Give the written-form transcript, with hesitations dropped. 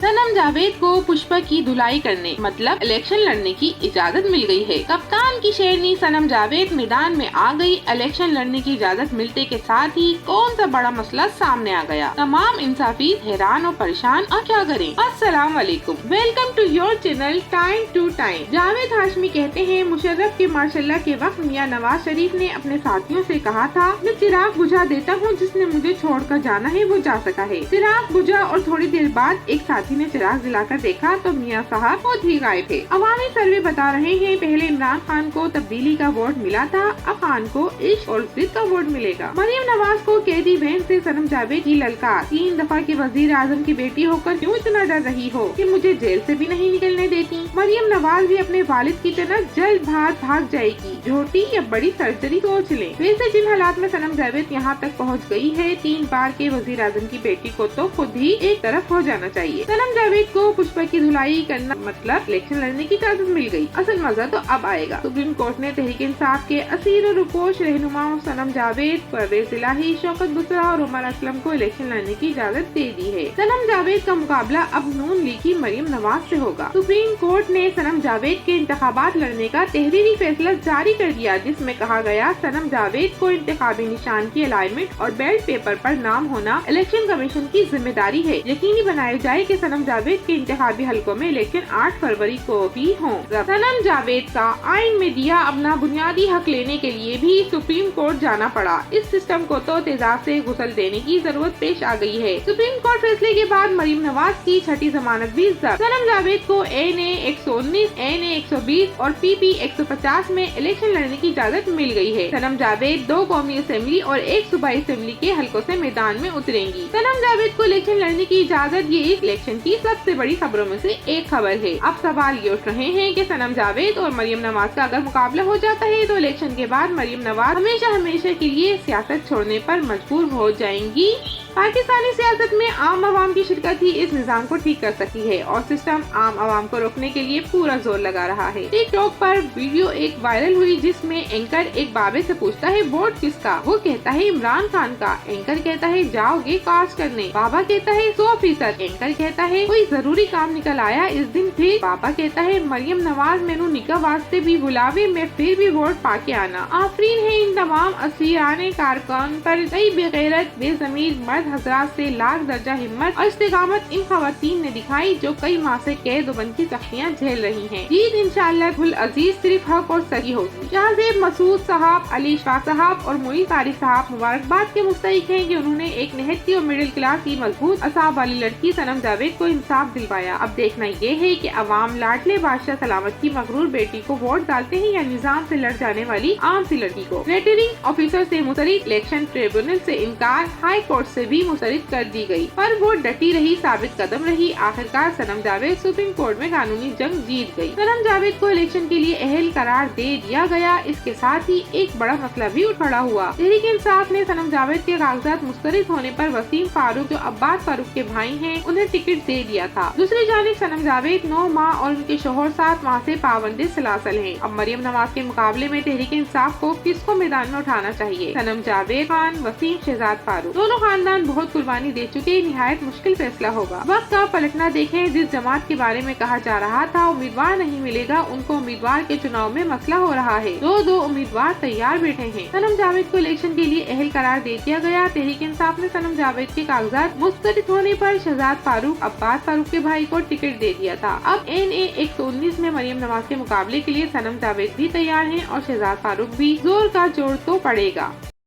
सनम जावेद को पुष्पा की धुलाई करने मतलब इलेक्शन लड़ने की इजाजत मिल गई है। कप्तान की शेरनी सनम जावेद मैदान में आ गई। इलेक्शन लड़ने की इजाजत मिलते के साथ ही कौन सा बड़ा मसला सामने आ गया। तमाम इंसाफी हैरान और परेशान। अब क्या करें। अस्सलाम वालेकुम, welcome to your channel time to time. Javed Hashmi कहते हैं, मुशर्रफ के मार्शल्लाह के वक्त मियां नवाज शरीफ ने अपने साथियों से कहा था, मैं चिराग बुझा देता हूँ, जिसने मुझे छोड़कर जाना है वो जा सका है। चिराग बुझा और थोड़ी देर बाद एक साथी ने चिराग जलाकर देखा तो मियां साहब खुद ही गायब थे। अवामी सर्वे बता रहे हैं, पहले इमरान खान को तब्दीली का वोट मिला था, अब खान को इश्क और जिद का वोट मिलेगा। मरियम नवाज को कैदी बहन से सनम जावेद की ललकार। 3 दफा की वजीर आजम की बेटी होकर क्यों इतना डर रही हो कि मुझे जेल से भी नहीं निकलने देती। मरियम नवाज भी अपने वालिद की तरह जल्द भाग जाएगी। झोटी या बड़ी सर्जरी सोच ले। वैसे जिन हालात में सनम जावेद यहाँ तक पहुँच गई है, 3 बार के वजीर आजम की बेटी को तो खुद ही एक तरफ हो जाना चाहिए। सनम जावेद को पुष्पा की धुलाई करना मतलब इलेक्शन लड़ने की इजाजत मिल गई। असल मजा तो अब आएगा। सुप्रीम कोर्ट ने तहरीक इंसाफ के असीर और रुपोश रहनुमाओं सनम जावेद, परवेज इलाही, शौकत बुसरा और उमर असलम को इलेक्शन लड़ने की इजाजत दे दी है। सनम जावेद का मुकाबला अब नून लीग की मरियम नवाज से होगा। सुप्रीम कोर्ट ने सनम जावेद के इंतखाबात लड़ने का तहरीरी फैसला जारी कर दिया, जिसमें कहा गया, सनम जावेद को इंतखाबी निशान की अलाइनमेंट और बैलेट पेपर पर नाम होना इलेक्शन कमीशन की जिम्मेदारी है। यकीनी बनाया जाए कि सनम जावेद के इंतखाबी हलकों में इलेक्शन 8 फरवरी को भी हों। सनम जावेद का आइन में दिया अपना बुनियादी हक लेने के लिए भी सुप्रीम कोर्ट जाना पड़ा। इस सिस्टम को तो तेजाब से गुसल देने की जरूरत पेश आ गई है। सुप्रीम कोर्ट फैसले के बाद मरियम नवाज की छठी जमानत भी जब्त। सनम जावेद को एनए 119, एनए 120 और पीपी 150 में इलेक्शन लड़ने की इजाजत मिल गई है। सनम जावेद 2 कौमी असेंबली और 1 सूबाई असेंबली के हलकों से मैदान में उतरेंगी। सनम जावेद को इलेक्शन लड़ने की इजाजत ये इस इलेक्शन की सबसे बड़ी खबरों में से एक खबर है। अब सवाल ये उठ रहे हैं कि सनम जावेद और मरियम नवाज का अगर मुकाबला हो जाता है तो इलेक्शन के बाद मरियम नवाज हमेशा के लिए सियासत छोड़ने पर मजबूर हो जाएंगी। पाकिस्तानी सियासत में आम आवाम की शिरकत ही इस निजाम को ठीक कर सकती है और सिस्टम आम आवाम को रोकने के लिए पूरा जोर लगा रहा है। टिकटॉक पर वीडियो एक वायरल हुई जिसमें एंकर एक बाबे से पूछता है, वोट किसका? वो कहता है इमरान खान का। एंकर कहता है, जाओगे कास्ट करने? बाबा कहता है 100%। एंकर कहता है, कोई जरूरी काम निकल आया इस दिन? फिर बाबा कहता है, मरियम नवाज मैनू निकाह वास्ते भी बुलावे, मैं फिर भी वोट पाके आना। आफरीन है इन तमाम असीराने कारकुन पर। कई बेगैरत बेजमीर मर्द हजरात से लाख दर्जा हिम्मत और इस्तेकामत इन खवातीन ने दिखाई जो कई माह से कैद और बंद की सख्तियाँ झेल रही हैं। जीत इंशाअल्लाह गुल अजीज सिर्फ हक और सही होगी। शाहजेब मसूद साहब, अली शाह साहब और मुईज तारिक साहब मुबारकबाद के मुस्तहिक हैं कि उन्होंने एक निहत्ती और मिडिल क्लास की मजबूत असाब वाली लड़की सनम जावेद को इंसाफ दिलवाया। अब देखना ये है कि अवाम लाडले बादशाह सलामत की मगरूर बेटी को वोट डालते हैं या निजाम से लड़ जाने वाली आम सी लड़की को। रिटर्निंग ऑफिसर से मुस्तरद इलेक्शन ट्रिब्यूनल से इनकार, हाई कोर्ट से भी मुस्तरद कर दी गई, पर वो डटी रही, साबित कदम रही। आखिरकार सनम जावेद सुप्रीम कोर्ट में कानूनी जंग जीत गई। सनम जावेद को इलेक्शन के लिए अहल करार दे दिया गया। इसके साथ ही एक बड़ा मसला भी खड़ा हुआ। तहरीक इंसाफ ने सनम जावेद के कागजात मुस्तरद होने पर वसीम फारूक, जो अब्बास फारूक के भाई हैं, उन्हें टिकट दे दिया था। दूसरी जानिब सनम जावेद 9 माह और उनके शोहर 7 माह से पाबंदी सलासल हैं। अब मरियम नवाज के मुकाबले में तहरीक इंसाफ को किसको मैदान में उठाना चाहिए? सनम जावेद खान, वसीम शहजाद फारूक। दोनों खानदान बहुत कुर्बानी दे चुके। निहायत मुश्किल फैसला होगा। वक्त का पलटना देखें। जिस जमात के बारे में कहा जा रहा था उम्मीदवार नहीं मिलेगा, उनको उम्मीदवार के चुनाव में मसला हो रहा है। 2 उम्मीदवार तैयार बैठे हैं। सनम जावेद को इलेक्शन के लिए अहल करार दे दिया गया। तहरीक इंसाफ ने सनम जावेद के कागजात मुस्तरद होने पर शहजाद फारूक, अब्बास फारूक के भाई को टिकट दे दिया था। अब एनए 119 में मरियम नवाज के मुकाबले के लिए सनम जावेद भी तैयार हैं और शहजाद फारूक भी। जोर का जोर तो पड़ेगा।